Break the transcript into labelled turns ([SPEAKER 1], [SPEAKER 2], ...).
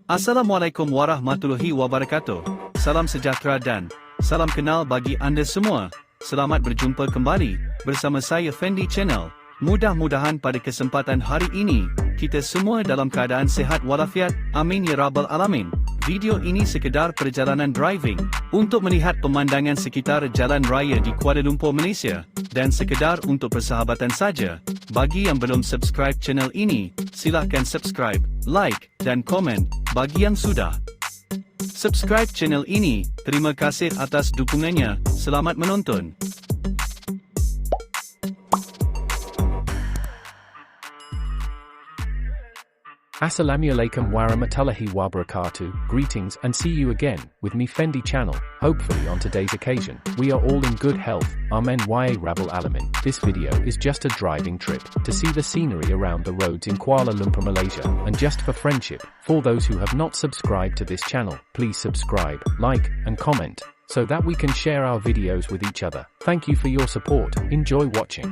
[SPEAKER 1] Assalamualaikum warahmatullahi wabarakatuh. Salam sejahtera dan salam kenal bagi anda semua. Selamat berjumpa kembali bersama saya Fendi Channel. Mudah-mudahan pada kesempatan hari ini, kita semua dalam keadaan sehat walafiat. Amin ya rabbal alamin. Video ini sekedar perjalanan driving untuk melihat pemandangan sekitar jalan raya di Kuala Lumpur, Malaysia, dan sekedar untuk persahabatan saja. Bagi yang belum subscribe channel ini, silahkan subscribe, like, dan komen. Bagi yang sudah subscribe channel ini, terima kasih atas dukungannya. Selamat menonton.
[SPEAKER 2] Assalamualaikum warahmatullahi wabarakatuh, greetings and see you again, with me Fendi Channel. Hopefully on today's occasion, we are all in good health, amen ya rabbal alamin. This video is just a driving trip, to see the scenery around the roads in Kuala Lumpur, Malaysia, and just for friendship. For those who have not subscribed to this channel, please subscribe, like, and comment, so that we can share our videos with each other. Thank you for your support, enjoy watching.